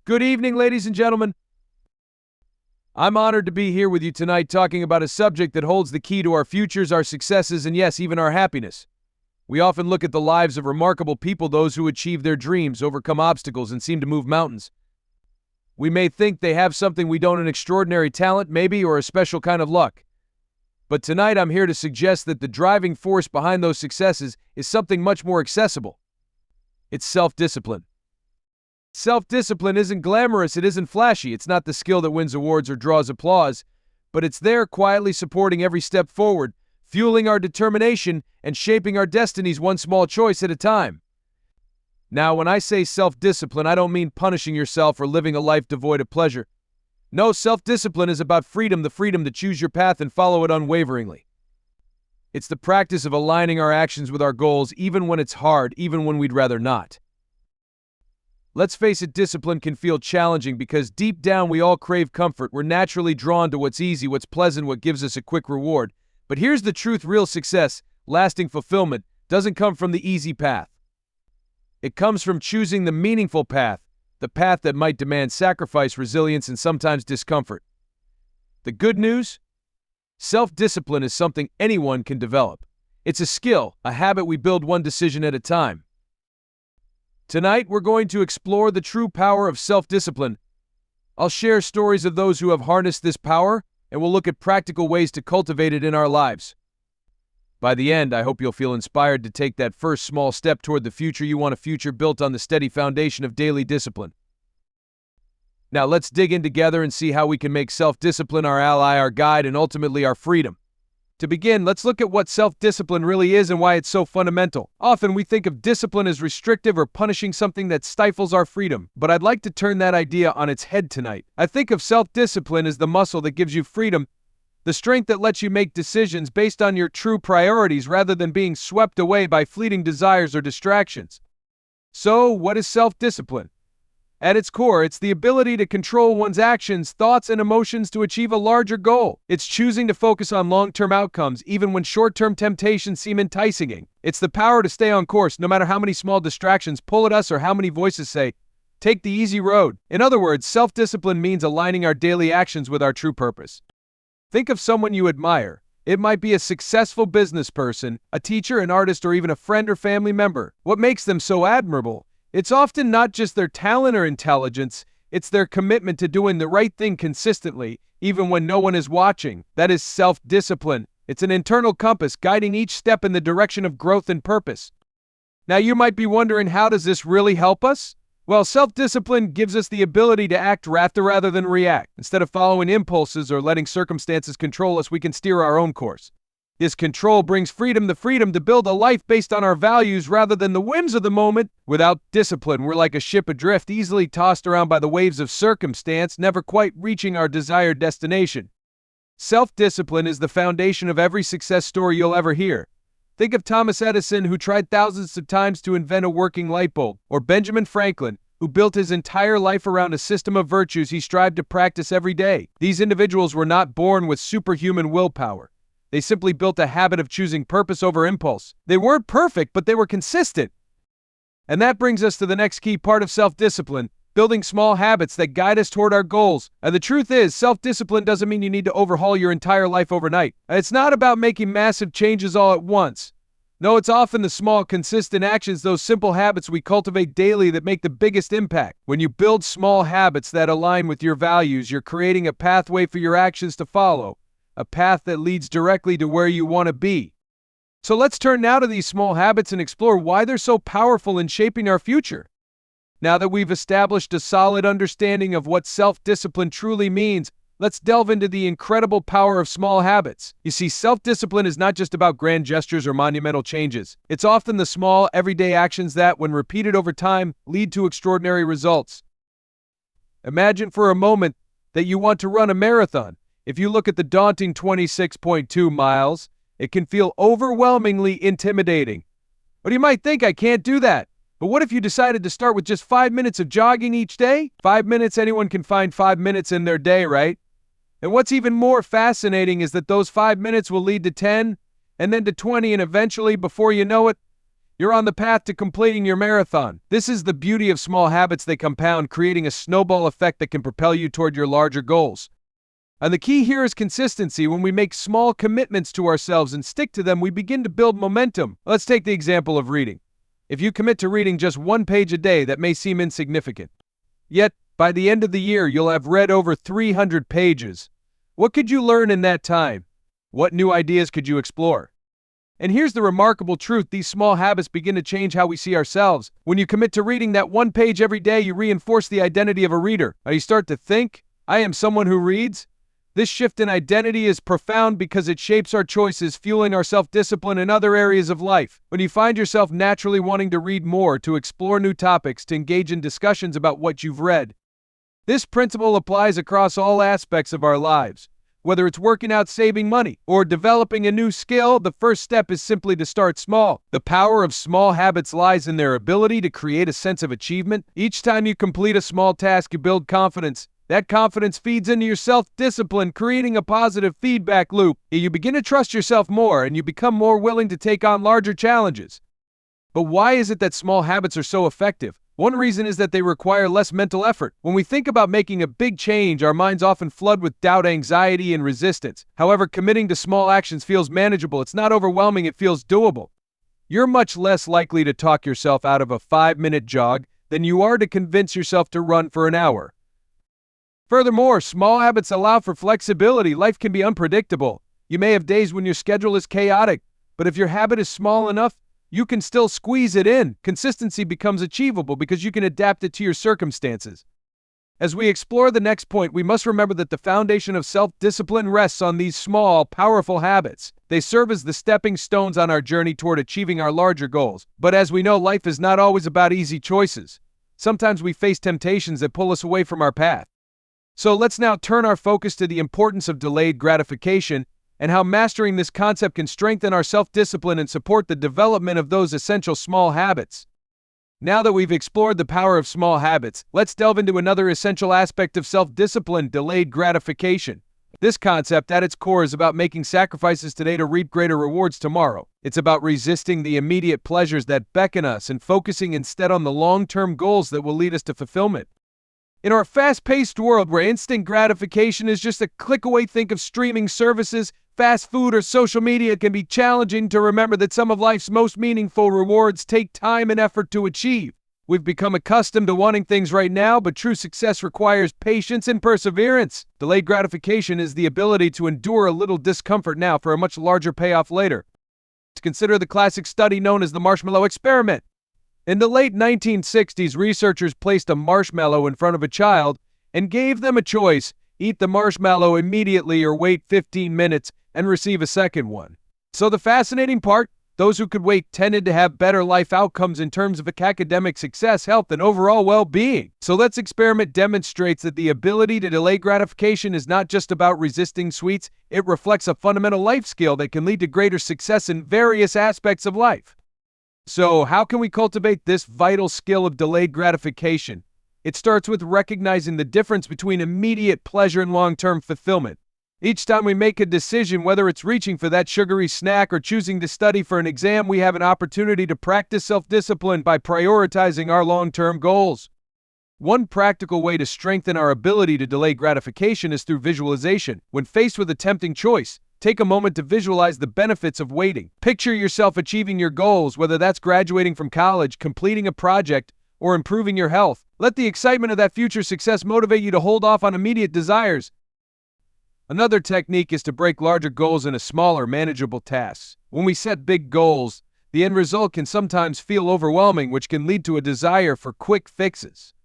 Good evening, ladies and gentlemen. I'm honored to be here with you tonight talking about a subject that holds the key to our futures, our successes, and yes, even our happiness. We often look at the lives of remarkable people, those who achieve their dreams, overcome obstacles, and seem to move mountains. We may think they have something we don't, an extraordinary talent, maybe, or a special kind of luck. But tonight I'm here to suggest that the driving force behind those successes is something much more accessible. It's self-discipline. Self-discipline isn't glamorous, it isn't flashy, it's not the skill that wins awards or draws applause, but it's there quietly supporting every step forward, fueling our determination, and shaping our destinies one small choice at a time. Now, when I say self-discipline, I don't mean punishing yourself or living a life devoid of pleasure. No, self-discipline is about freedom, the freedom to choose your path and follow it unwaveringly. It's the practice of aligning our actions with our goals, even when it's hard, even when we'd rather not. Let's face it, discipline can feel challenging because deep down we all crave comfort. We're naturally drawn to what's easy, what's pleasant, what gives us a quick reward. But here's the truth: real success, lasting fulfillment, doesn't come from the easy path. It comes from choosing the meaningful path, the path that might demand sacrifice, resilience, and sometimes discomfort. The good news? Self-discipline is something anyone can develop. It's a skill, a habit we build one decision at a time. Tonight, we're going to explore the true power of self-discipline. I'll share stories of those who have harnessed this power, and we'll look at practical ways to cultivate it in our lives. By the end, I hope you'll feel inspired to take that first small step toward the future you want, a future built on the steady foundation of daily discipline. Now, let's dig in together and see how we can make self-discipline our ally, our guide, and ultimately our freedom. To begin, let's look at what self-discipline really is and why it's so fundamental. Often we think of discipline as restrictive or punishing, something that stifles our freedom, but I'd like to turn that idea on its head tonight. I think of self-discipline as the muscle that gives you freedom, the strength that lets you make decisions based on your true priorities rather than being swept away by fleeting desires or distractions. So, what is self-discipline? At its core, it's the ability to control one's actions, thoughts, and emotions to achieve a larger goal. It's choosing to focus on long-term outcomes, even when short-term temptations seem enticing. It's the power to stay on course, no matter how many small distractions pull at us or how many voices say, "Take the easy road." In other words, self-discipline means aligning our daily actions with our true purpose. Think of someone you admire. It might be a successful business person, a teacher, an artist, or even a friend or family member. What makes them so admirable? It's often not just their talent or intelligence, it's their commitment to doing the right thing consistently, even when no one is watching. That is self-discipline. It's an internal compass guiding each step in the direction of growth and purpose. Now you might be wondering, how does this really help us? Well, self-discipline gives us the ability to act rather than react. Instead of following impulses or letting circumstances control us, we can steer our own course. This control brings freedom, the freedom to build a life based on our values rather than the whims of the moment. Without discipline, we're like a ship adrift, easily tossed around by the waves of circumstance, never quite reaching our desired destination. Self-discipline is the foundation of every success story you'll ever hear. Think of Thomas Edison, who tried thousands of times to invent a working light bulb, or Benjamin Franklin, who built his entire life around a system of virtues he strived to practice every day. These individuals were not born with superhuman willpower. They simply built a habit of choosing purpose over impulse. They weren't perfect, but they were consistent. And that brings us to the next key part of self-discipline, building small habits that guide us toward our goals. And the truth is, self-discipline doesn't mean you need to overhaul your entire life overnight. It's not about making massive changes all at once. No, it's often the small, consistent actions, those simple habits we cultivate daily, that make the biggest impact. When you build small habits that align with your values, you're creating a pathway for your actions to follow. A path that leads directly to where you want to be. So let's turn now to these small habits and explore why they're so powerful in shaping our future. Now that we've established a solid understanding of what self-discipline truly means, let's delve into the incredible power of small habits. You see, self-discipline is not just about grand gestures or monumental changes. It's often the small, everyday actions that, when repeated over time, lead to extraordinary results. Imagine for a moment that you want to run a marathon. If you look at the daunting 26.2 miles, it can feel overwhelmingly intimidating. But you might think, I can't do that. But what if you decided to start with just 5 minutes of jogging each day? 5 minutes, anyone can find 5 minutes in their day, right? And what's even more fascinating is that those 5 minutes will lead to 10, and then to 20, and eventually, before you know it, You're on the path to completing your marathon. This is the beauty of small habits. They compound, creating a snowball effect that can propel you toward your larger goals. And the key here is consistency. When we make small commitments to ourselves and stick to them, we begin to build momentum. Let's take the example of reading. If you commit to reading just 1 page a day, that may seem insignificant. Yet, by the end of the year, you'll have read over 300 pages. What could you learn in that time? What new ideas could you explore? And here's the remarkable truth. These small habits begin to change how we see ourselves. When you commit to reading that 1 page every day, you reinforce the identity of a reader. You start to think, I am someone who reads. This shift in identity is profound because it shapes our choices, fueling our self-discipline in other areas of life. When you find yourself naturally wanting to read more, to explore new topics, to engage in discussions about what you've read, this principle applies across all aspects of our lives. Whether it's working out, saving money, or developing a new skill, the first step is simply to start small. The power of small habits lies in their ability to create a sense of achievement. Each time you complete a small task, you build confidence. That confidence feeds into your self-discipline, creating a positive feedback loop. You begin to trust yourself more, and you become more willing to take on larger challenges. But why is it that small habits are so effective? One reason is that they require less mental effort. When we think about making a big change, our minds often flood with doubt, anxiety, and resistance. However, committing to small actions feels manageable. It's not overwhelming, it feels doable. You're much less likely to talk yourself out of a 5-minute jog than you are to convince yourself to run for an hour. Furthermore, small habits allow for flexibility. Life can be unpredictable. You may have days when your schedule is chaotic, but if your habit is small enough, you can still squeeze it in. Consistency becomes achievable because you can adapt it to your circumstances. As we explore the next point, we must remember that the foundation of self-discipline rests on these small, powerful habits. They serve as the stepping stones on our journey toward achieving our larger goals. But as we know, life is not always about easy choices. Sometimes we face temptations that pull us away from our path. So let's now turn our focus to the importance of delayed gratification and how mastering this concept can strengthen our self-discipline and support the development of those essential small habits. Now that we've explored the power of small habits, let's delve into another essential aspect of self-discipline: delayed gratification. This concept at its core is about making sacrifices today to reap greater rewards tomorrow. It's about resisting the immediate pleasures that beckon us and focusing instead on the long-term goals that will lead us to fulfillment. In our fast-paced world where instant gratification is just a click away, think of streaming services, fast food, or social media, it can be challenging to remember that some of life's most meaningful rewards take time and effort to achieve. We've become accustomed to wanting things right now, but true success requires patience and perseverance. Delayed gratification is the ability to endure a little discomfort now for a much larger payoff later. Consider the classic study known as the marshmallow experiment. In the late 1960s, researchers placed a marshmallow in front of a child and gave them a choice: eat the marshmallow immediately or wait 15 minutes and receive a second one. So the fascinating part, those who could wait tended to have better life outcomes in terms of academic success, health, and overall well-being. So this experiment demonstrates that the ability to delay gratification is not just about resisting sweets, it reflects a fundamental life skill that can lead to greater success in various aspects of life. So how can we cultivate this vital skill of delayed gratification? It starts with recognizing the difference between immediate pleasure and long-term fulfillment. Each time we make a decision, whether it's reaching for that sugary snack or choosing to study for an exam, we have an opportunity to practice self-discipline by prioritizing our long-term goals. One practical way to strengthen our ability to delay gratification is through visualization. When faced with a tempting choice, take a moment to visualize the benefits of waiting. Picture yourself achieving your goals, whether that's graduating from college, completing a project, or improving your health. Let the excitement of that future success motivate you to hold off on immediate desires. Another technique is to break larger goals into smaller, manageable tasks. When we set big goals, the end result can sometimes feel overwhelming, which can lead to a desire for quick fixes.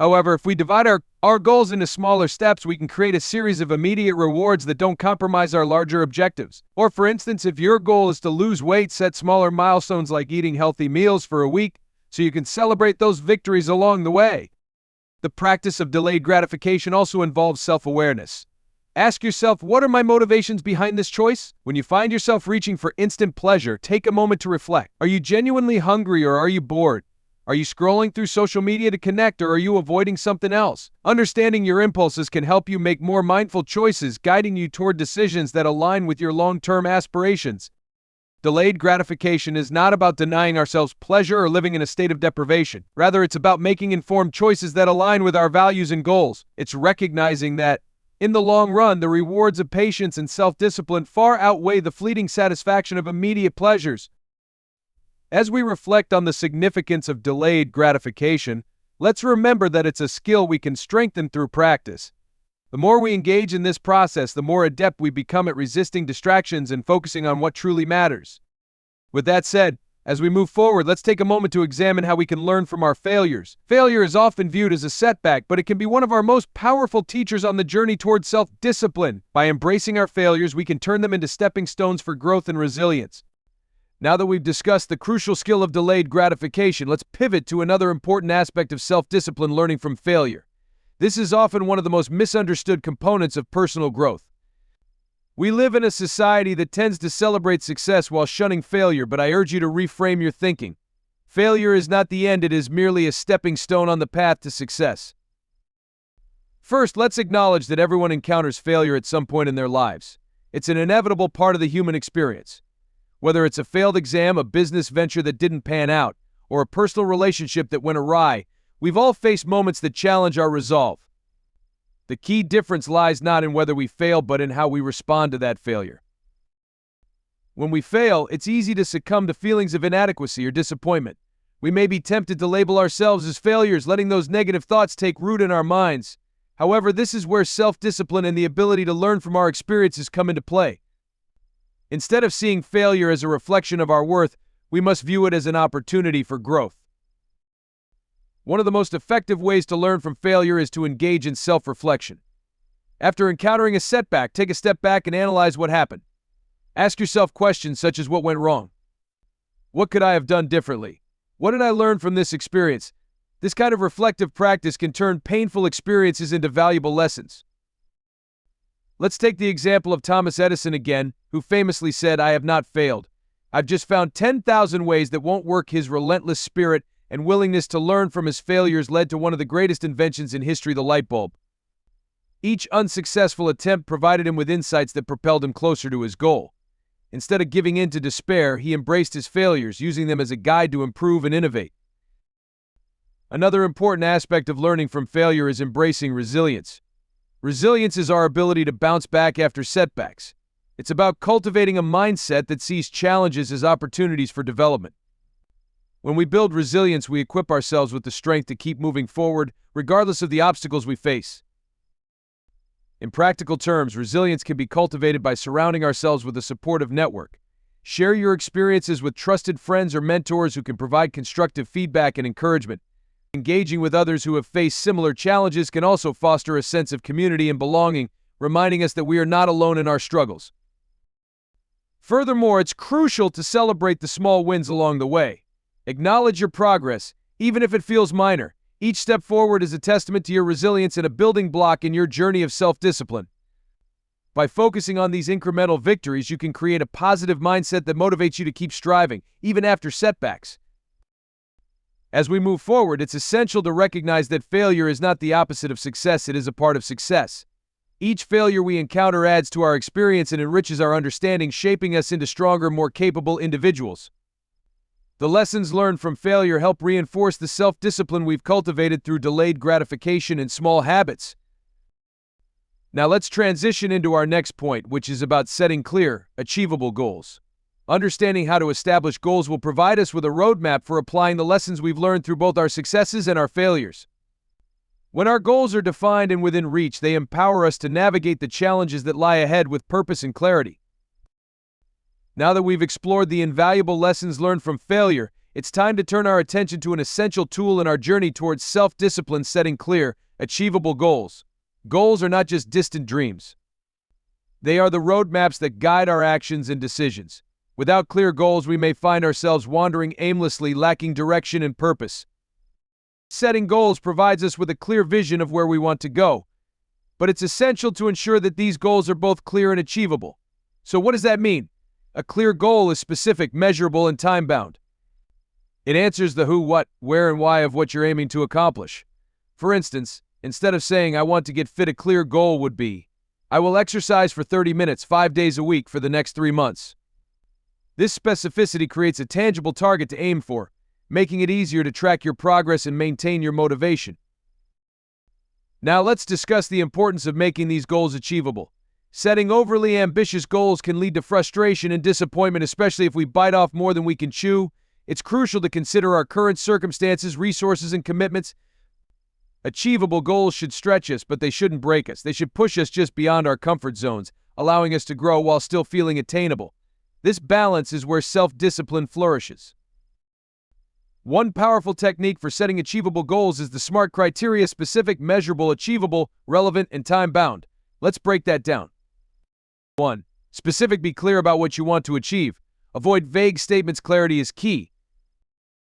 However, if we divide our goals into smaller steps, we can create a series of immediate rewards that don't compromise our larger objectives. Or for instance, if your goal is to lose weight, set smaller milestones like eating healthy meals for a week so you can celebrate those victories along the way. The practice of delayed gratification also involves self-awareness. Ask yourself, what are my motivations behind this choice? When you find yourself reaching for instant pleasure, take a moment to reflect. Are you genuinely hungry or are you bored? Are you scrolling through social media to connect or are you avoiding something else? Understanding your impulses can help you make more mindful choices, guiding you toward decisions that align with your long-term aspirations. Delayed gratification is not about denying ourselves pleasure or living in a state of deprivation. Rather, it's about making informed choices that align with our values and goals. It's recognizing that, in the long run, the rewards of patience and self-discipline far outweigh the fleeting satisfaction of immediate pleasures. As we reflect on the significance of delayed gratification, let's remember that it's a skill we can strengthen through practice. The more we engage in this process, the more adept we become at resisting distractions and focusing on what truly matters. With that said, as we move forward, let's take a moment to examine how we can learn from our failures. Failure is often viewed as a setback, but it can be one of our most powerful teachers on the journey towards self-discipline. By embracing our failures, we can turn them into stepping stones for growth and resilience. Now that we've discussed the crucial skill of delayed gratification, let's pivot to another important aspect of self-discipline: learning from failure. This is often one of the most misunderstood components of personal growth. We live in a society that tends to celebrate success while shunning failure, but I urge you to reframe your thinking. Failure is not the end, it is merely a stepping stone on the path to success. First, let's acknowledge that everyone encounters failure at some point in their lives. It's an inevitable part of the human experience. Whether it's a failed exam, a business venture that didn't pan out, or a personal relationship that went awry, we've all faced moments that challenge our resolve. The key difference lies not in whether we fail, but in how we respond to that failure. When we fail, it's easy to succumb to feelings of inadequacy or disappointment. We may be tempted to label ourselves as failures, letting those negative thoughts take root in our minds. However, this is where self-discipline and the ability to learn from our experiences come into play. Instead of seeing failure as a reflection of our worth, we must view it as an opportunity for growth. One of the most effective ways to learn from failure is to engage in self-reflection. After encountering a setback, take a step back and analyze what happened. Ask yourself questions such as: what went wrong? What could I have done differently? What did I learn from this experience? This kind of reflective practice can turn painful experiences into valuable lessons. Let's take the example of Thomas Edison again, who famously said, "I have not failed. I've just found 10,000 ways that won't work." His relentless spirit and willingness to learn from his failures led to one of the greatest inventions in history, the light bulb. Each unsuccessful attempt provided him with insights that propelled him closer to his goal. Instead of giving in to despair, he embraced his failures, using them as a guide to improve and innovate. Another important aspect of learning from failure is embracing resilience. Resilience is our ability to bounce back after setbacks. It's about cultivating a mindset that sees challenges as opportunities for development. When we build resilience, we equip ourselves with the strength to keep moving forward, regardless of the obstacles we face. In practical terms, resilience can be cultivated by surrounding ourselves with a supportive network. Share your experiences with trusted friends or mentors who can provide constructive feedback and encouragement. Engaging with others who have faced similar challenges can also foster a sense of community and belonging, reminding us that we are not alone in our struggles. Furthermore, it's crucial to celebrate the small wins along the way. Acknowledge your progress, even if it feels minor. Each step forward is a testament to your resilience and a building block in your journey of self-discipline. By focusing on these incremental victories, you can create a positive mindset that motivates you to keep striving, even after setbacks. As we move forward, it's essential to recognize that failure is not the opposite of success, it is a part of success. Each failure we encounter adds to our experience and enriches our understanding, shaping us into stronger, more capable individuals. The lessons learned from failure help reinforce the self-discipline we've cultivated through delayed gratification and small habits. Now let's transition into our next point, which is about setting clear, achievable goals. Understanding how to establish goals will provide us with a roadmap for applying the lessons we've learned through both our successes and our failures. When our goals are defined and within reach, they empower us to navigate the challenges that lie ahead with purpose and clarity. Now that we've explored the invaluable lessons learned from failure, it's time to turn our attention to an essential tool in our journey towards self-discipline: setting clear, achievable goals. Goals are not just distant dreams. They are the roadmaps that guide our actions and decisions. Without clear goals, we may find ourselves wandering aimlessly, lacking direction and purpose. Setting goals provides us with a clear vision of where we want to go, but it's essential to ensure that these goals are both clear and achievable. So what does that mean? A clear goal is specific, measurable, and time-bound. It answers the who, what, where, and why of what you're aiming to accomplish. For instance, instead of saying, "I want to get fit," a clear goal would be, "I will exercise for 30 minutes, 5 days a week for the next 3 months." This specificity creates a tangible target to aim for, making it easier to track your progress and maintain your motivation. Now let's discuss the importance of making these goals achievable. Setting overly ambitious goals can lead to frustration and disappointment, especially if we bite off more than we can chew. It's crucial to consider our current circumstances, resources, and commitments. Achievable goals should stretch us, but they shouldn't break us. They should push us just beyond our comfort zones, allowing us to grow while still feeling attainable. This balance is where self-discipline flourishes. One powerful technique for setting achievable goals is the SMART criteria: specific, measurable, achievable, relevant, and time-bound. Let's break that down. 1. Specific: be clear about what you want to achieve. Avoid vague statements. Clarity is key.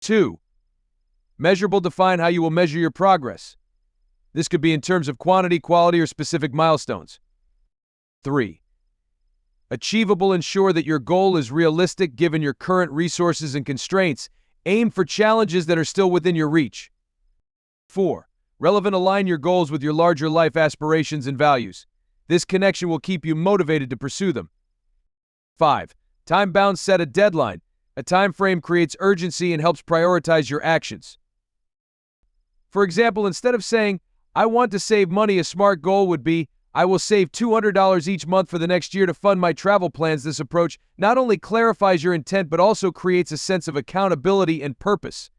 2. Measurable: define how you will measure your progress. This could be in terms of quantity, quality, or specific milestones. 3. Achievable: ensure that your goal is realistic given your current resources and constraints. Aim for challenges that are still within your reach. 4. Relevant: align your goals with your larger life aspirations and values. This connection will keep you motivated to pursue them. 5. Time-bound: set a deadline. A time frame creates urgency and helps prioritize your actions. For example, instead of saying, "I want to save money," a SMART goal would be, "I will save $200 each month for the next year to fund my travel plans." This approach not only clarifies your intent but also creates a sense of accountability and purpose.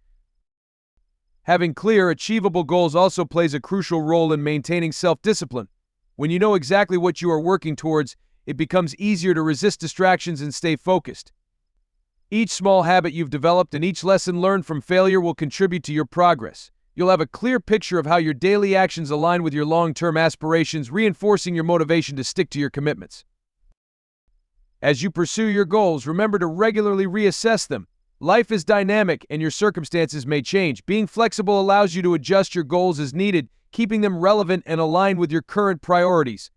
Having clear, achievable goals also plays a crucial role in maintaining self-discipline. When you know exactly what you are working towards, it becomes easier to resist distractions and stay focused. Each small habit you've developed and each lesson learned from failure will contribute to your progress. You'll have a clear picture of how your daily actions align with your long-term aspirations, reinforcing your motivation to stick to your commitments. As you pursue your goals, remember to regularly reassess them. Life is dynamic and your circumstances may change. Being flexible allows you to adjust your goals as needed, keeping them relevant and aligned with your current priorities.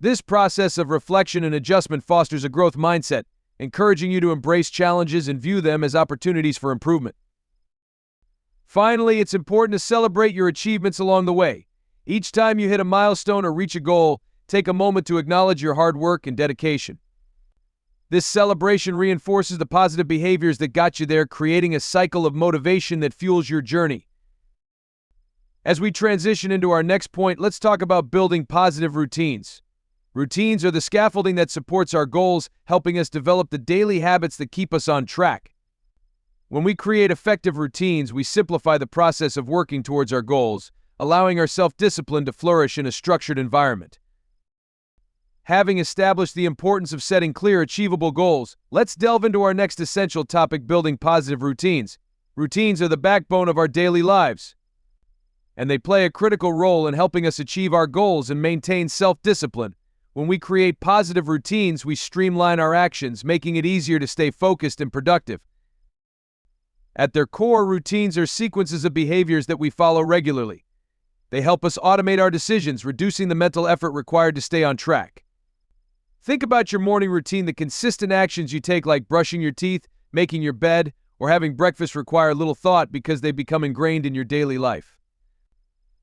This process of reflection and adjustment fosters a growth mindset, encouraging you to embrace challenges and view them as opportunities for improvement. Finally, it's important to celebrate your achievements along the way. Each time you hit a milestone or reach a goal, take a moment to acknowledge your hard work and dedication. This celebration reinforces the positive behaviors that got you there, creating a cycle of motivation that fuels your journey. As we transition into our next point, let's talk about building positive routines. Routines are the scaffolding that supports our goals, helping us develop the daily habits that keep us on track. When we create effective routines, we simplify the process of working towards our goals, allowing our self-discipline to flourish in a structured environment. Having established the importance of setting clear, achievable goals, let's delve into our next essential topic: building positive routines. Routines are the backbone of our daily lives, and they play a critical role in helping us achieve our goals and maintain self-discipline. When we create positive routines, we streamline our actions, making it easier to stay focused and productive. At their core, routines are sequences of behaviors that we follow regularly. They help us automate our decisions, reducing the mental effort required to stay on track. Think about your morning routine. The consistent actions you take, like brushing your teeth, making your bed, or having breakfast, require little thought because they become ingrained in your daily life.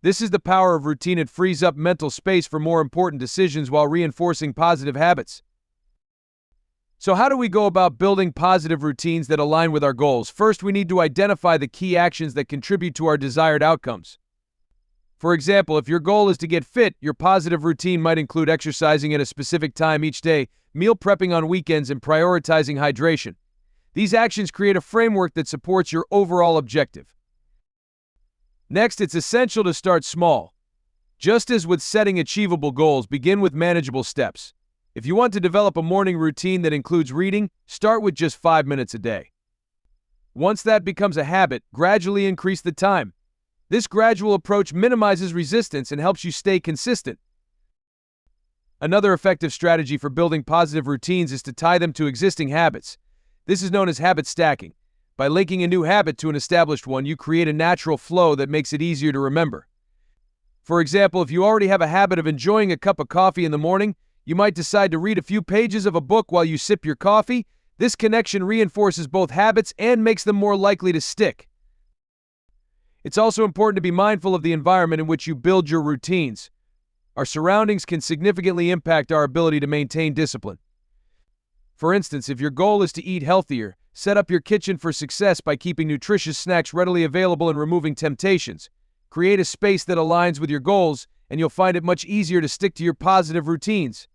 This is the power of routine. It frees up mental space for more important decisions while reinforcing positive habits. So how do we go about building positive routines that align with our goals? First, we need to identify the key actions that contribute to our desired outcomes. For example, if your goal is to get fit, your positive routine might include exercising at a specific time each day, meal prepping on weekends, and prioritizing hydration. These actions create a framework that supports your overall objective. Next, it's essential to start small. Just as with setting achievable goals, begin with manageable steps. If you want to develop a morning routine that includes reading, start with just 5 minutes a day. Once that becomes a habit, gradually increase the time. This gradual approach minimizes resistance and helps you stay consistent. Another effective strategy for building positive routines is to tie them to existing habits. This is known as habit stacking. By linking a new habit to an established one, you create a natural flow that makes it easier to remember. For example, if you already have a habit of enjoying a cup of coffee in the morning, you might decide to read a few pages of a book while you sip your coffee. This connection reinforces both habits and makes them more likely to stick. It's also important to be mindful of the environment in which you build your routines. Our surroundings can significantly impact our ability to maintain discipline. For instance, if your goal is to eat healthier, set up your kitchen for success by keeping nutritious snacks readily available and removing temptations. Create a space that aligns with your goals, and you'll find it much easier to stick to your positive routines.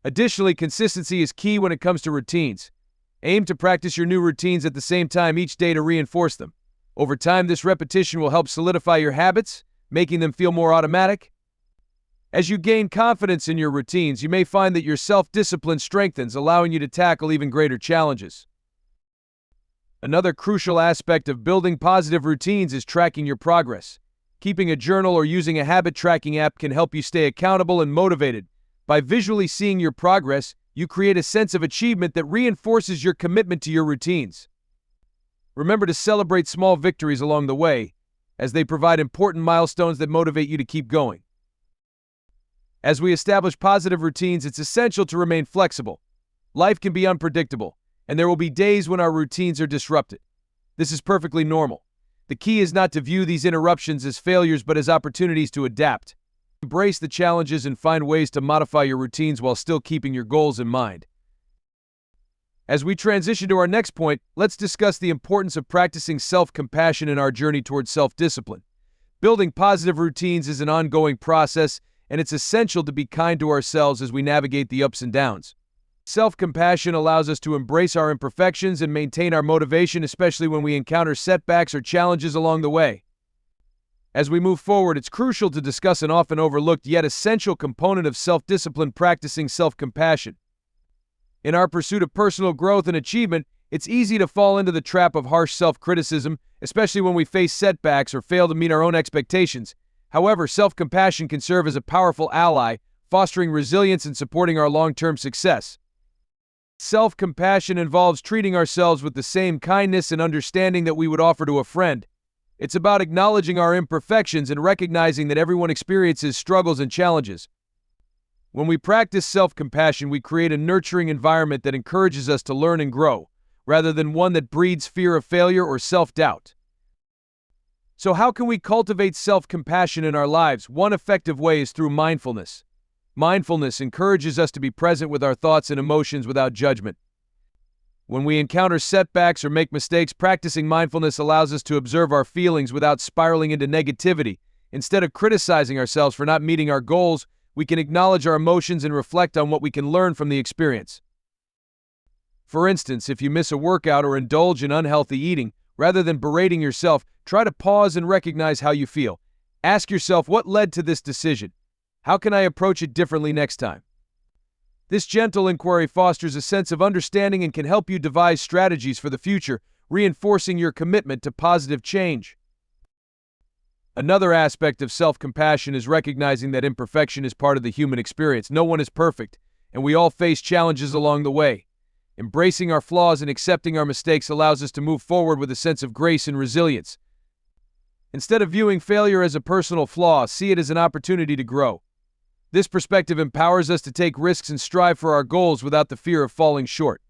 Additionally, consistency is key when it comes to routines. Aim to practice your new routines at the same time each day to reinforce them. Over time, this repetition will help solidify your habits, making them feel more automatic. As you gain confidence in your routines, you may find that your self-discipline strengthens, allowing you to tackle even greater challenges. Another crucial aspect of building positive routines is tracking your progress. Keeping a journal or using a habit tracking app can help you stay accountable and motivated. By visually seeing your progress, you create a sense of achievement that reinforces your commitment to your routines. Remember to celebrate small victories along the way, as they provide important milestones that motivate you to keep going. As we establish positive routines, it's essential to remain flexible. Life can be unpredictable, and there will be days when our routines are disrupted. This is perfectly normal. The key is not to view these interruptions as failures but as opportunities to adapt. Embrace the challenges and find ways to modify your routines while still keeping your goals in mind. As we transition to our next point, let's discuss the importance of practicing self-compassion in our journey towards self-discipline. Building positive routines is an ongoing process, and it's essential to be kind to ourselves as we navigate the ups and downs. Self-compassion allows us to embrace our imperfections and maintain our motivation, especially when we encounter setbacks or challenges along the way. As we move forward, it's crucial to discuss an often overlooked yet essential component of self-discipline: practicing self-compassion. In our pursuit of personal growth and achievement, it's easy to fall into the trap of harsh self-criticism, especially when we face setbacks or fail to meet our own expectations. However, self-compassion can serve as a powerful ally, fostering resilience and supporting our long-term success. Self-compassion involves treating ourselves with the same kindness and understanding that we would offer to a friend. It's about acknowledging our imperfections and recognizing that everyone experiences struggles and challenges. When we practice self-compassion, we create a nurturing environment that encourages us to learn and grow, rather than one that breeds fear of failure or self-doubt. So how can we cultivate self-compassion in our lives? One effective way is through mindfulness. Mindfulness encourages us to be present with our thoughts and emotions without judgment. When we encounter setbacks or make mistakes, practicing mindfulness allows us to observe our feelings without spiraling into negativity. Instead of criticizing ourselves for not meeting our goals, we can acknowledge our emotions and reflect on what we can learn from the experience. For instance, if you miss a workout or indulge in unhealthy eating, rather than berating yourself, try to pause and recognize how you feel. Ask yourself, what led to this decision? How can I approach it differently next time? This gentle inquiry fosters a sense of understanding and can help you devise strategies for the future, reinforcing your commitment to positive change. Another aspect of self-compassion is recognizing that imperfection is part of the human experience. No one is perfect, and we all face challenges along the way. Embracing our flaws and accepting our mistakes allows us to move forward with a sense of grace and resilience. Instead of viewing failure as a personal flaw, see it as an opportunity to grow. This perspective empowers us to take risks and strive for our goals without the fear of falling short.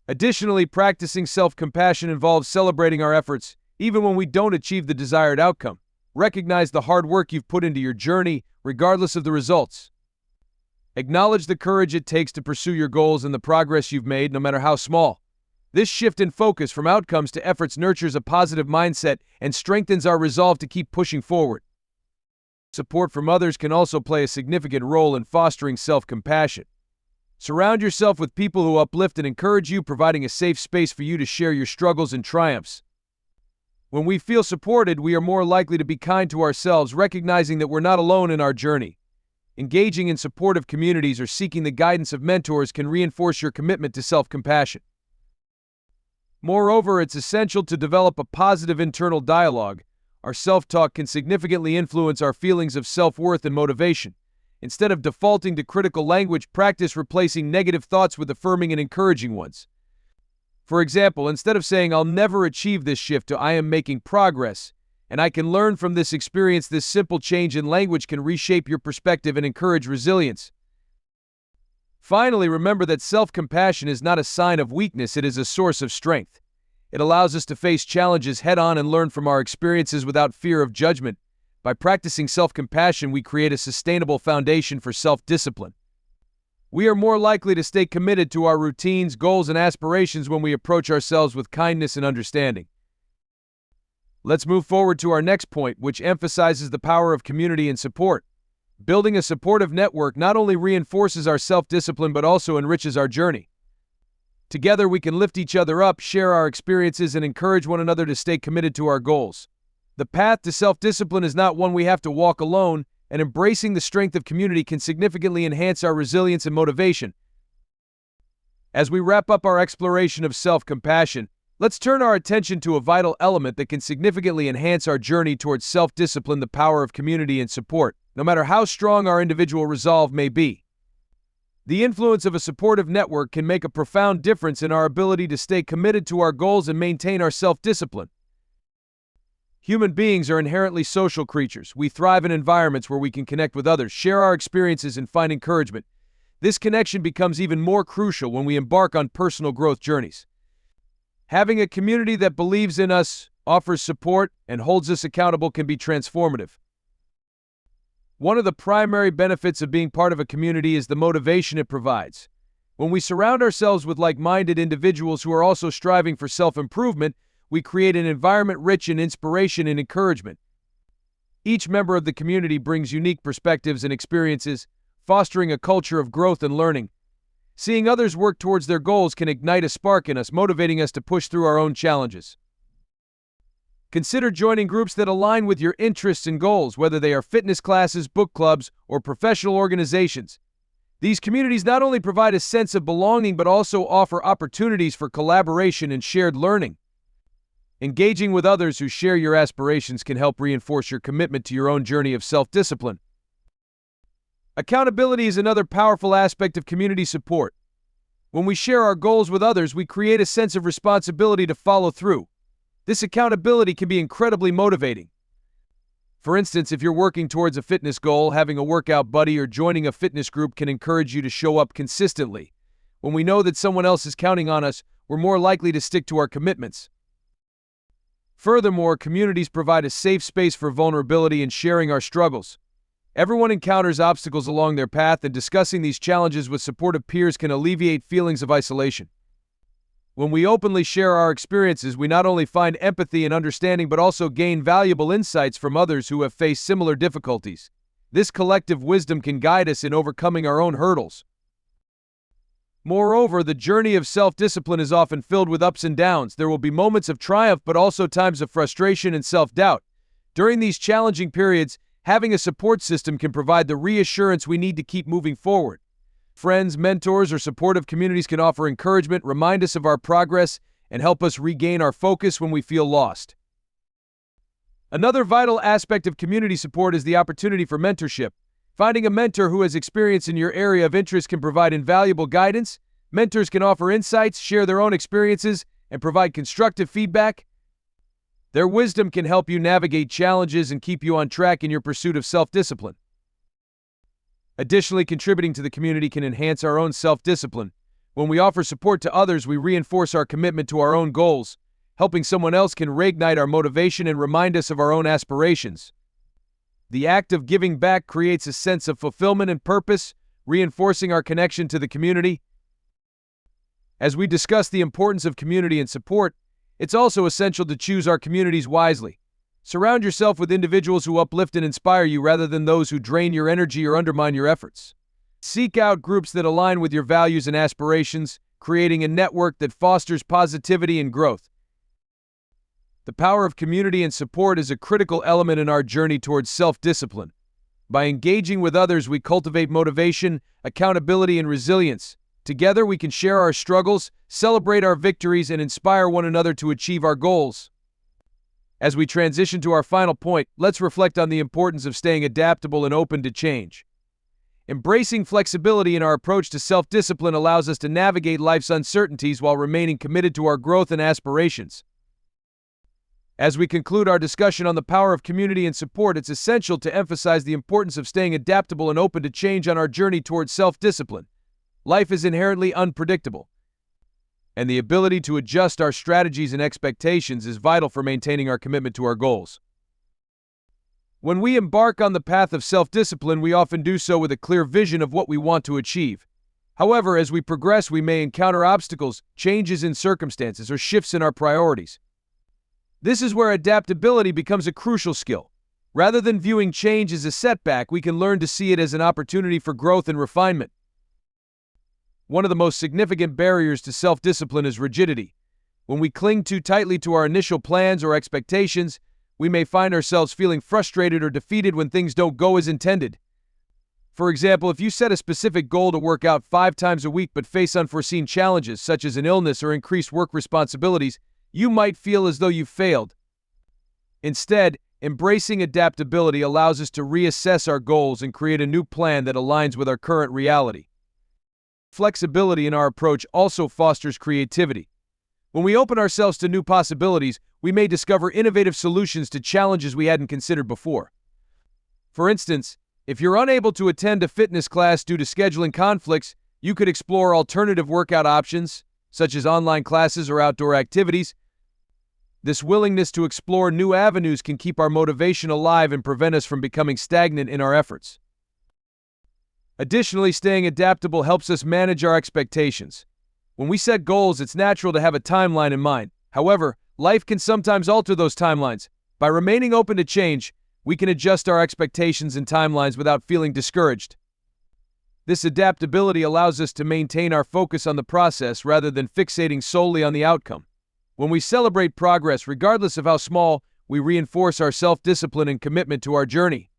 Additionally, practicing self-compassion involves celebrating our efforts, even when we don't achieve the desired outcome. Recognize the hard work you've put into your journey, regardless of the results. Acknowledge the courage it takes to pursue your goals and the progress you've made, no matter how small. This shift in focus from outcomes to efforts nurtures a positive mindset and strengthens our resolve to keep pushing forward. Support from others can also play a significant role in fostering self-compassion. Surround yourself with people who uplift and encourage you, providing a safe space for you to share your struggles and triumphs. When we feel supported, we are more likely to be kind to ourselves, recognizing that we're not alone in our journey. Engaging in supportive communities or seeking the guidance of mentors can reinforce your commitment to self-compassion. Moreover, it's essential to develop a positive internal dialogue. Our self-talk can significantly influence our feelings of self-worth and motivation. Instead of defaulting to critical language, practice replacing negative thoughts with affirming and encouraging ones. For example, instead of saying, "I'll never achieve this," shift to, "I am making progress, and I can learn from this experience." This simple change in language can reshape your perspective and encourage resilience. Finally, remember that self-compassion is not a sign of weakness, it is a source of strength. It allows us to face challenges head-on and learn from our experiences without fear of judgment. By practicing self-compassion, we create a sustainable foundation for self-discipline. We are more likely to stay committed to our routines, goals, and aspirations when we approach ourselves with kindness and understanding. Let's move forward to our next point, which emphasizes the power of community and support. Building a supportive network not only reinforces our self-discipline but also enriches our journey. Together, we can lift each other up, share our experiences, and encourage one another to stay committed to our goals. The path to self-discipline is not one we have to walk alone, and embracing the strength of community can significantly enhance our resilience and motivation. As we wrap up our exploration of self-compassion, let's turn our attention to a vital element that can significantly enhance our journey towards self-discipline: the power of community and support. No matter how strong our individual resolve may be, the influence of a supportive network can make a profound difference in our ability to stay committed to our goals and maintain our self-discipline. Human beings are inherently social creatures. We thrive in environments where we can connect with others, share our experiences, and find encouragement. This connection becomes even more crucial when we embark on personal growth journeys. Having a community that believes in us, offers support, and holds us accountable can be transformative. One of the primary benefits of being part of a community is the motivation it provides. When we surround ourselves with like-minded individuals who are also striving for self-improvement, we create an environment rich in inspiration and encouragement. Each member of the community brings unique perspectives and experiences, fostering a culture of growth and learning. Seeing others work towards their goals can ignite a spark in us, motivating us to push through our own challenges. Consider joining groups that align with your interests and goals, whether they are fitness classes, book clubs, or professional organizations. These communities not only provide a sense of belonging but also offer opportunities for collaboration and shared learning. Engaging with others who share your aspirations can help reinforce your commitment to your own journey of self-discipline. Accountability is another powerful aspect of community support. When we share our goals with others, we create a sense of responsibility to follow through. This accountability can be incredibly motivating. For instance, if you're working towards a fitness goal, having a workout buddy or joining a fitness group can encourage you to show up consistently. When we know that someone else is counting on us, we're more likely to stick to our commitments. Furthermore, communities provide a safe space for vulnerability and sharing our struggles. Everyone encounters obstacles along their path, and discussing these challenges with supportive peers can alleviate feelings of isolation. When we openly share our experiences, we not only find empathy and understanding but also gain valuable insights from others who have faced similar difficulties. This collective wisdom can guide us in overcoming our own hurdles. Moreover, the journey of self-discipline is often filled with ups and downs. There will be moments of triumph but also times of frustration and self-doubt. During these challenging periods, having a support system can provide the reassurance we need to keep moving forward. Friends, mentors, or supportive communities can offer encouragement, remind us of our progress, and help us regain our focus when we feel lost. Another vital aspect of community support is the opportunity for mentorship. Finding a mentor who has experience in your area of interest can provide invaluable guidance. Mentors can offer insights, share their own experiences, and provide constructive feedback. Their wisdom can help you navigate challenges and keep you on track in your pursuit of self-discipline. Additionally, contributing to the community can enhance our own self-discipline. When we offer support to others, we reinforce our commitment to our own goals. Helping someone else can reignite our motivation and remind us of our own aspirations. The act of giving back creates a sense of fulfillment and purpose, reinforcing our connection to the community. As we discuss the importance of community and support, it's also essential to choose our communities wisely. Surround yourself with individuals who uplift and inspire you rather than those who drain your energy or undermine your efforts. Seek out groups that align with your values and aspirations, creating a network that fosters positivity and growth. The power of community and support is a critical element in our journey towards self-discipline. By engaging with others, we cultivate motivation, accountability, and resilience. Together, we can share our struggles, celebrate our victories, and inspire one another to achieve our goals. As we transition to our final point, let's reflect on the importance of staying adaptable and open to change. Embracing flexibility in our approach to self-discipline allows us to navigate life's uncertainties while remaining committed to our growth and aspirations. As we conclude our discussion on the power of community and support, it's essential to emphasize the importance of staying adaptable and open to change on our journey towards self-discipline. Life is inherently unpredictable, and the ability to adjust our strategies and expectations is vital for maintaining our commitment to our goals. When we embark on the path of self-discipline, we often do so with a clear vision of what we want to achieve. However, as we progress, we may encounter obstacles, changes in circumstances, or shifts in our priorities. This is where adaptability becomes a crucial skill. Rather than viewing change as a setback, we can learn to see it as an opportunity for growth and refinement. One of the most significant barriers to self-discipline is rigidity. When we cling too tightly to our initial plans or expectations, we may find ourselves feeling frustrated or defeated when things don't go as intended. For example, if you set a specific goal to work out 5 times a week but face unforeseen challenges such as an illness or increased work responsibilities, you might feel as though you've failed. Instead, embracing adaptability allows us to reassess our goals and create a new plan that aligns with our current reality. Flexibility in our approach also fosters creativity. When we open ourselves to new possibilities, we may discover innovative solutions to challenges we hadn't considered before. For instance, if you're unable to attend a fitness class due to scheduling conflicts, you could explore alternative workout options, such as online classes or outdoor activities. This willingness to explore new avenues can keep our motivation alive and prevent us from becoming stagnant in our efforts. Additionally, staying adaptable helps us manage our expectations. When we set goals, it's natural to have a timeline in mind. However, life can sometimes alter those timelines. By remaining open to change, we can adjust our expectations and timelines without feeling discouraged. This adaptability allows us to maintain our focus on the process rather than fixating solely on the outcome. When we celebrate progress, regardless of how small, we reinforce our self-discipline and commitment to our journey.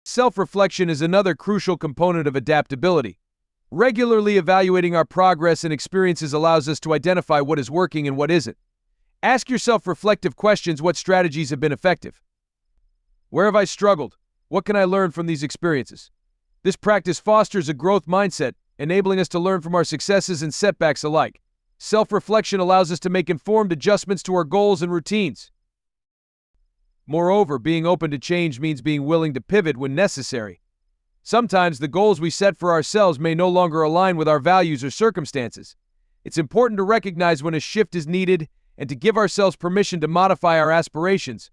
Self-reflection is another crucial component of adaptability. Regularly evaluating our progress and experiences allows us to identify what is working and what isn't. Ask yourself reflective questions: what strategies have been effective? Where have I struggled? What can I learn from these experiences? This practice fosters a growth mindset, enabling us to learn from our successes and setbacks alike. Self-reflection allows us to make informed adjustments to our goals and routines. Moreover, being open to change means being willing to pivot when necessary. Sometimes the goals we set for ourselves may no longer align with our values or circumstances. It's important to recognize when a shift is needed and to give ourselves permission to modify our aspirations.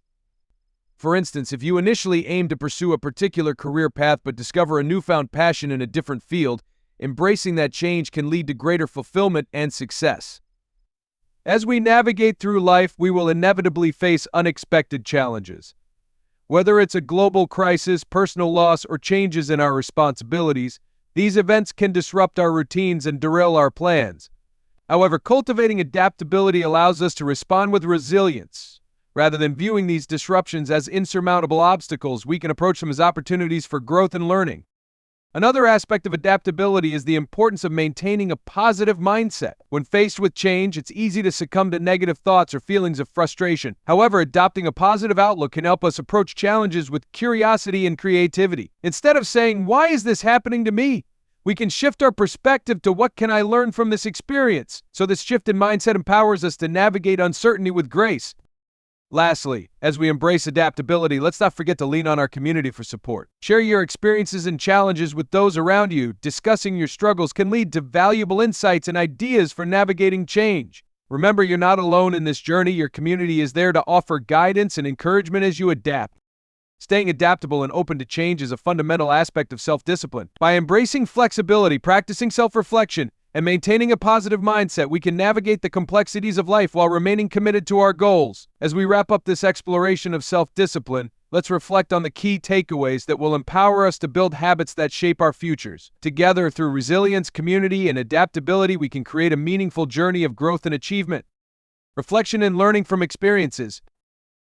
For instance, if you initially aim to pursue a particular career path but discover a newfound passion in a different field, embracing that change can lead to greater fulfillment and success. As we navigate through life, we will inevitably face unexpected challenges. Whether it's a global crisis, personal loss, or changes in our responsibilities, these events can disrupt our routines and derail our plans. However, cultivating adaptability allows us to respond with resilience. Rather than viewing these disruptions as insurmountable obstacles, we can approach them as opportunities for growth and learning. Another aspect of adaptability is the importance of maintaining a positive mindset. When faced with change, it's easy to succumb to negative thoughts or feelings of frustration. However, adopting a positive outlook can help us approach challenges with curiosity and creativity. Instead of saying, "Why is this happening to me?" we can shift our perspective to, "What can I learn from this experience?" So this shift in mindset empowers us to navigate uncertainty with grace. Lastly, as we embrace adaptability, let's not forget to lean on our community for support. Share your experiences and challenges with those around you. Discussing your struggles can lead to valuable insights and ideas for navigating change. Remember, you're not alone in this journey. Your community is there to offer guidance and encouragement as you adapt. Staying adaptable and open to change is a fundamental aspect of self-discipline. By embracing flexibility, practicing self-reflection, and maintaining a positive mindset, we can navigate the complexities of life while remaining committed to our goals. As we wrap up this exploration of self-discipline, let's reflect on the key takeaways that will empower us to build habits that shape our futures. Together, through resilience, community, and adaptability, we can create a meaningful journey of growth and achievement. Reflection and learning from experiences.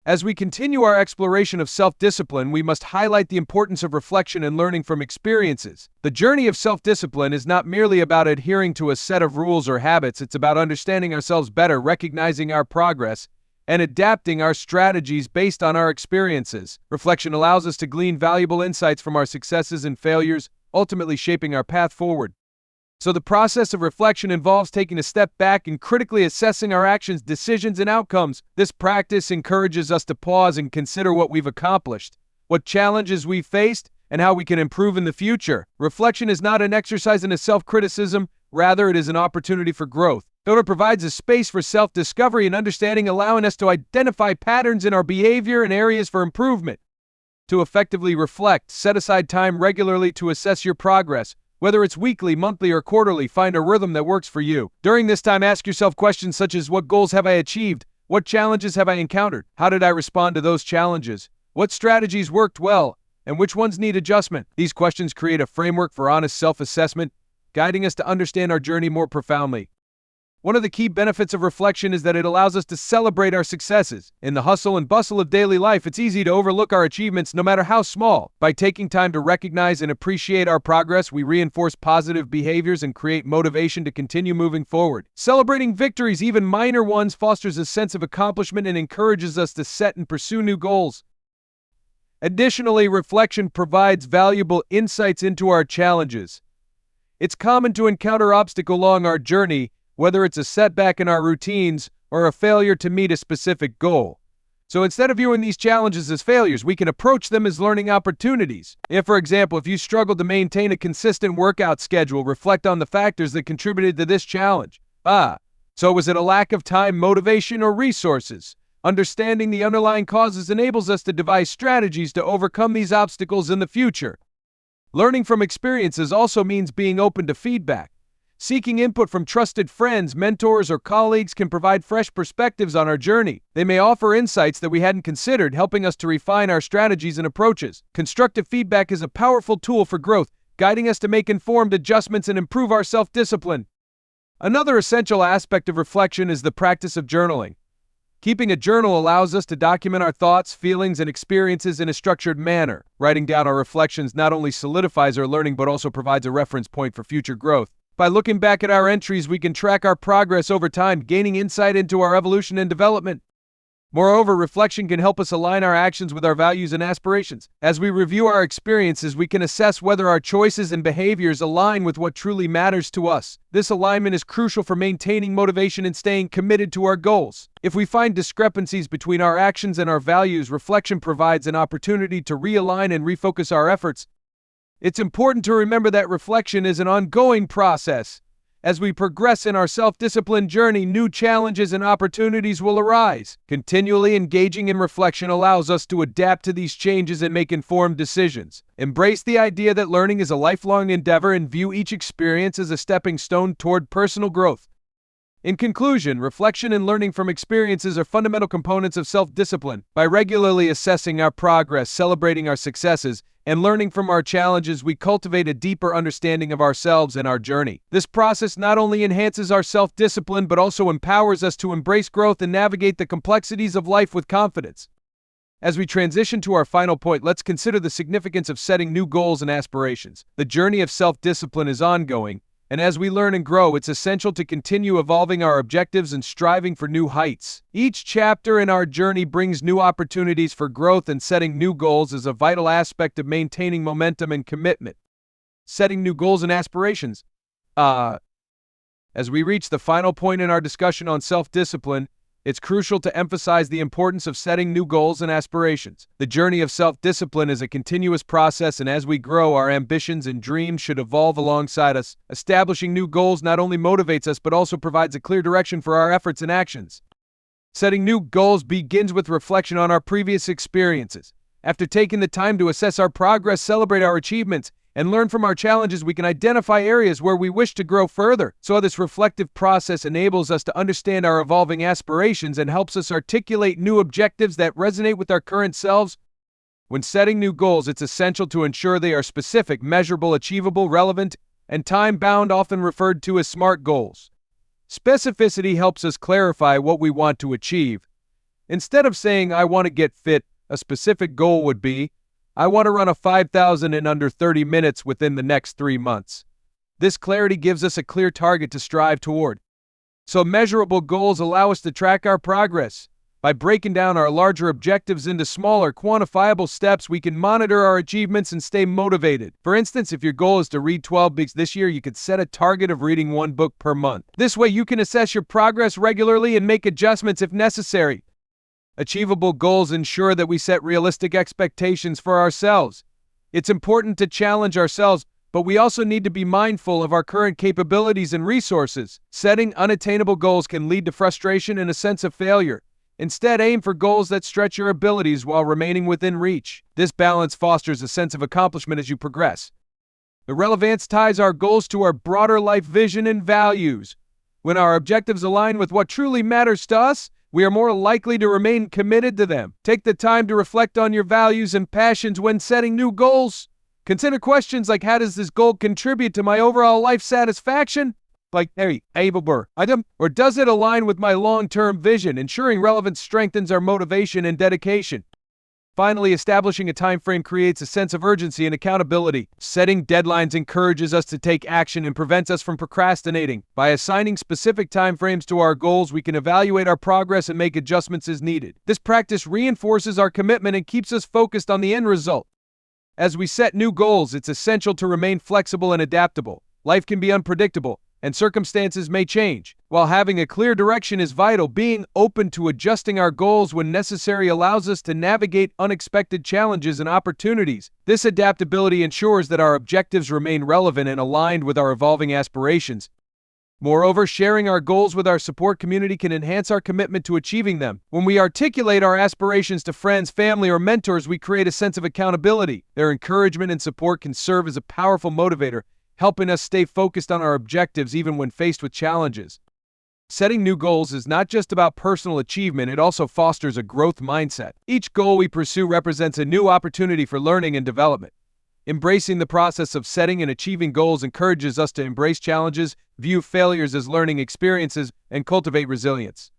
As we continue our exploration of self-discipline, we must highlight the importance of reflection and learning from experiences. The journey of self-discipline is not merely about adhering to a set of rules or habits. It's about understanding ourselves better, recognizing our progress, and adapting our strategies based on our experiences. Reflection allows us to glean valuable insights from our successes and failures, ultimately shaping our path forward. So the process of reflection involves taking a step back and critically assessing our actions, decisions, and outcomes. This practice encourages us to pause and consider what we've accomplished, what challenges we've faced, and how we can improve in the future. Reflection is not an exercise in self-criticism, rather it is an opportunity for growth. It provides a space for self-discovery and understanding, allowing us to identify patterns in our behavior and areas for improvement. To effectively reflect, set aside time regularly to assess your progress. Whether it's weekly, monthly, or quarterly, find a rhythm that works for you. During this time, ask yourself questions such as, what goals have I achieved? What challenges have I encountered? How did I respond to those challenges? What strategies worked well? And which ones need adjustment? These questions create a framework for honest self-assessment, guiding us to understand our journey more profoundly. One of the key benefits of reflection is that it allows us to celebrate our successes. In the hustle and bustle of daily life, it's easy to overlook our achievements no matter how small. By taking time to recognize and appreciate our progress, we reinforce positive behaviors and create motivation to continue moving forward. Celebrating victories, even minor ones, fosters a sense of accomplishment and encourages us to set and pursue new goals. Additionally, reflection provides valuable insights into our challenges. It's common to encounter obstacles along our journey, whether it's a setback in our routines or a failure to meet a specific goal. So instead of viewing these challenges as failures, we can approach them as learning opportunities. For example, if you struggle to maintain a consistent workout schedule, reflect on the factors that contributed to this challenge. So was it a lack of time, motivation, or resources? Understanding the underlying causes enables us to devise strategies to overcome these obstacles in the future. Learning from experiences also means being open to feedback. Seeking input from trusted friends, mentors, or colleagues can provide fresh perspectives on our journey. They may offer insights that we hadn't considered, helping us to refine our strategies and approaches. Constructive feedback is a powerful tool for growth, guiding us to make informed adjustments and improve our self-discipline. Another essential aspect of reflection is the practice of journaling. Keeping a journal allows us to document our thoughts, feelings, and experiences in a structured manner. Writing down our reflections not only solidifies our learning but also provides a reference point for future growth. By looking back at our entries, we can track our progress over time, gaining insight into our evolution and development. Moreover, reflection can help us align our actions with our values and aspirations. As we review our experiences, we can assess whether our choices and behaviors align with what truly matters to us. This alignment is crucial for maintaining motivation and staying committed to our goals. If we find discrepancies between our actions and our values, reflection provides an opportunity to realign and refocus our efforts. It's important to remember that reflection is an ongoing process. As we progress in our self-discipline journey, new challenges and opportunities will arise. Continually engaging in reflection allows us to adapt to these changes and make informed decisions. Embrace the idea that learning is a lifelong endeavor and view each experience as a stepping stone toward personal growth. In conclusion, reflection and learning from experiences are fundamental components of self-discipline. By regularly assessing our progress, celebrating our successes, and learning from our challenges, we cultivate a deeper understanding of ourselves and our journey. This process not only enhances our self-discipline but also empowers us to embrace growth and navigate the complexities of life with confidence. As we transition to our final point, let's consider the significance of setting new goals and aspirations. The journey of self-discipline is ongoing, and as we learn and grow, it's essential to continue evolving our objectives and striving for new heights. Each chapter in our journey brings new opportunities for growth, and setting new goals is a vital aspect of maintaining momentum and commitment. Setting new goals and aspirations. As we reach the final point in our discussion on self-discipline, it's crucial to emphasize the importance of setting new goals and aspirations. The journey of self-discipline is a continuous process, and as we grow, our ambitions and dreams should evolve alongside us. Establishing new goals not only motivates us but also provides a clear direction for our efforts and actions. Setting new goals begins with reflection on our previous experiences. After taking the time to assess our progress, celebrate our achievements, and learn from our challenges, we can identify areas where we wish to grow further. So this reflective process enables us to understand our evolving aspirations and helps us articulate new objectives that resonate with our current selves. When setting new goals, it's essential to ensure they are specific, measurable, achievable, relevant, and time-bound, often referred to as SMART goals. Specificity helps us clarify what we want to achieve. Instead of saying, "I want to get fit," a specific goal would be, "I want to run a 5,000 in under 30 minutes within the next 3 months." This clarity gives us a clear target to strive toward. So measurable goals allow us to track our progress. By breaking down our larger objectives into smaller, quantifiable steps, we can monitor our achievements and stay motivated. For instance, if your goal is to read 12 books this year, you could set a target of reading 1 book per month. This way, you can assess your progress regularly and make adjustments if necessary. Achievable goals ensure that we set realistic expectations for ourselves. It's important to challenge ourselves, but we also need to be mindful of our current capabilities and resources. Setting unattainable goals can lead to frustration and a sense of failure. Instead, aim for goals that stretch your abilities while remaining within reach. This balance fosters a sense of accomplishment as you progress. The relevance ties our goals to our broader life vision and values. When our objectives align with what truly matters to us, we are more likely to remain committed to them. Take the time to reflect on your values and passions when setting new goals. Consider questions like, how does this goal contribute to my overall life satisfaction? Like, hey, item, or does it align with my long-term vision? Ensuring relevance strengthens our motivation and dedication. Finally, establishing a time frame creates a sense of urgency and accountability. Setting deadlines encourages us to take action and prevents us from procrastinating. By assigning specific time frames to our goals, we can evaluate our progress and make adjustments as needed. This practice reinforces our commitment and keeps us focused on the end result. As we set new goals, it's essential to remain flexible and adaptable. Life can be unpredictable, and circumstances may change. While having a clear direction is vital, being open to adjusting our goals when necessary allows us to navigate unexpected challenges and opportunities. This adaptability ensures that our objectives remain relevant and aligned with our evolving aspirations. Moreover, sharing our goals with our support community can enhance our commitment to achieving them. When we articulate our aspirations to friends, family, or mentors, we create a sense of accountability. Their encouragement and support can serve as a powerful motivator, helping us stay focused on our objectives even when faced with challenges. Setting new goals is not just about personal achievement, it also fosters a growth mindset. Each goal we pursue represents a new opportunity for learning and development. Embracing the process of setting and achieving goals encourages us to embrace challenges, view failures as learning experiences, and cultivate resilience.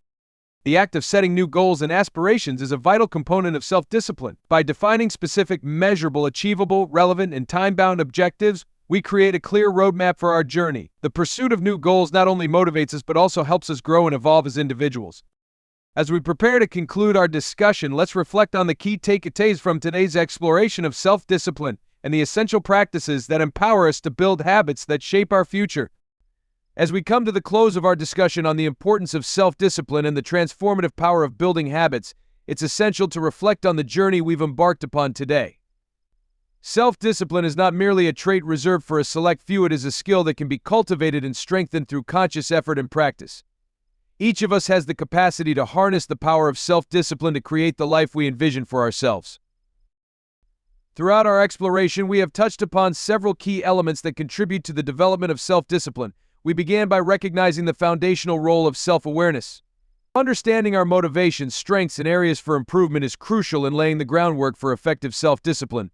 The act of setting new goals and aspirations is a vital component of self-discipline. By defining specific, measurable, achievable, relevant, and time-bound objectives, we create a clear roadmap for our journey. The pursuit of new goals not only motivates us but also helps us grow and evolve as individuals. As we prepare to conclude our discussion, let's reflect on the key takeaways from today's exploration of self-discipline and the essential practices that empower us to build habits that shape our future. As we come to the close of our discussion on the importance of self-discipline and the transformative power of building habits, it's essential to reflect on the journey we've embarked upon today. Self-discipline is not merely a trait reserved for a select few, it is a skill that can be cultivated and strengthened through conscious effort and practice. Each of us has the capacity to harness the power of self-discipline to create the life we envision for ourselves. Throughout our exploration, we have touched upon several key elements that contribute to the development of self-discipline. We began by recognizing the foundational role of self-awareness. Understanding our motivations, strengths, and areas for improvement is crucial in laying the groundwork for effective self-discipline.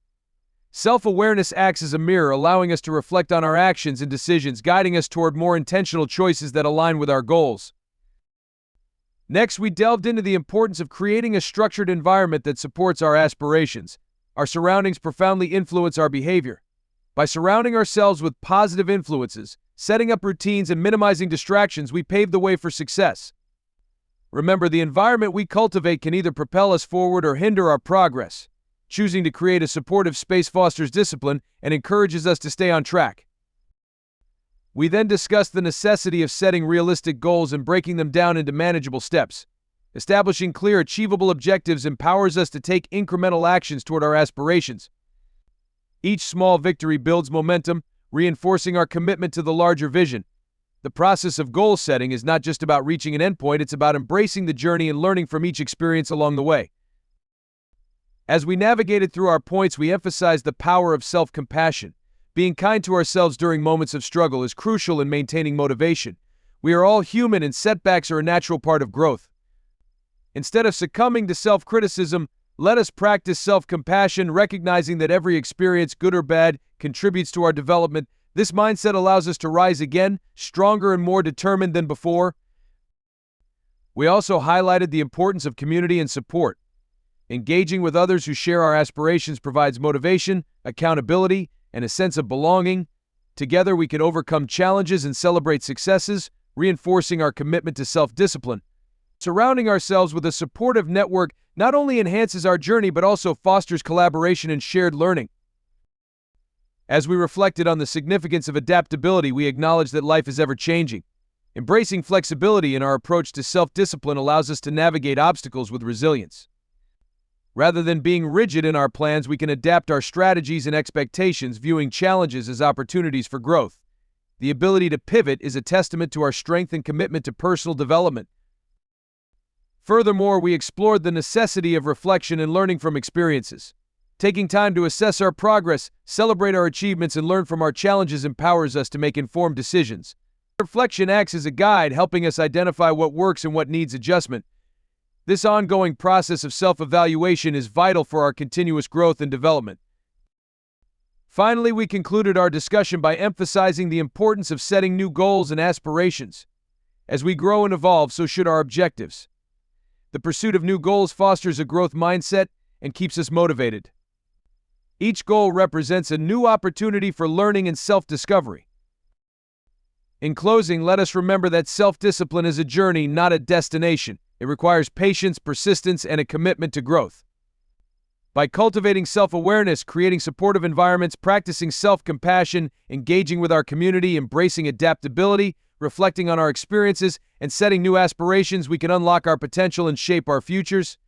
Self-awareness acts as a mirror, allowing us to reflect on our actions and decisions, guiding us toward more intentional choices that align with our goals. Next, we delved into the importance of creating a structured environment that supports our aspirations. Our surroundings profoundly influence our behavior. By surrounding ourselves with positive influences, setting up routines, and minimizing distractions, we pave the way for success. Remember, the environment we cultivate can either propel us forward or hinder our progress. Choosing to create a supportive space fosters discipline and encourages us to stay on track. We then discussed the necessity of setting realistic goals and breaking them down into manageable steps. Establishing clear, achievable objectives empowers us to take incremental actions toward our aspirations. Each small victory builds momentum, reinforcing our commitment to the larger vision. The process of goal setting is not just about reaching an endpoint, it's about embracing the journey and learning from each experience along the way. As we navigated through our points, we emphasized the power of self-compassion. Being kind to ourselves during moments of struggle is crucial in maintaining motivation. We are all human, and setbacks are a natural part of growth. Instead of succumbing to self-criticism, let us practice self-compassion, recognizing that every experience, good or bad, contributes to our development. This mindset allows us to rise again, stronger and more determined than before. We also highlighted the importance of community and support. Engaging with others who share our aspirations provides motivation, accountability, and a sense of belonging. Together, we can overcome challenges and celebrate successes, reinforcing our commitment to self-discipline. Surrounding ourselves with a supportive network not only enhances our journey but also fosters collaboration and shared learning. As we reflected on the significance of adaptability, we acknowledged that life is ever-changing. Embracing flexibility in our approach to self-discipline allows us to navigate obstacles with resilience. Rather than being rigid in our plans, we can adapt our strategies and expectations, viewing challenges as opportunities for growth. The ability to pivot is a testament to our strength and commitment to personal development. Furthermore, we explored the necessity of reflection and learning from experiences. Taking time to assess our progress, celebrate our achievements, and learn from our challenges empowers us to make informed decisions. Reflection acts as a guide, helping us identify what works and what needs adjustment. This ongoing process of self-evaluation is vital for our continuous growth and development. Finally, we concluded our discussion by emphasizing the importance of setting new goals and aspirations. As we grow and evolve, so should our objectives. The pursuit of new goals fosters a growth mindset and keeps us motivated. Each goal represents a new opportunity for learning and self-discovery. In closing, let us remember that self-discipline is a journey, not a destination. It requires patience, persistence, and a commitment to growth. By cultivating self-awareness, creating supportive environments, practicing self-compassion, engaging with our community, embracing adaptability, reflecting on our experiences, and setting new aspirations, we can unlock our potential and shape our futures.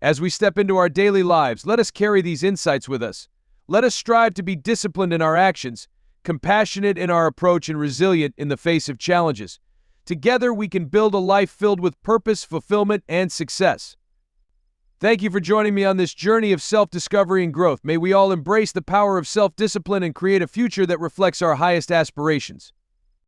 As we step into our daily lives, let us carry these insights with us. Let us strive to be disciplined in our actions, compassionate in our approach, and resilient in the face of challenges. Together, we can build a life filled with purpose, fulfillment, and success. Thank you for joining me on this journey of self-discovery and growth. May we all embrace the power of self-discipline and create a future that reflects our highest aspirations.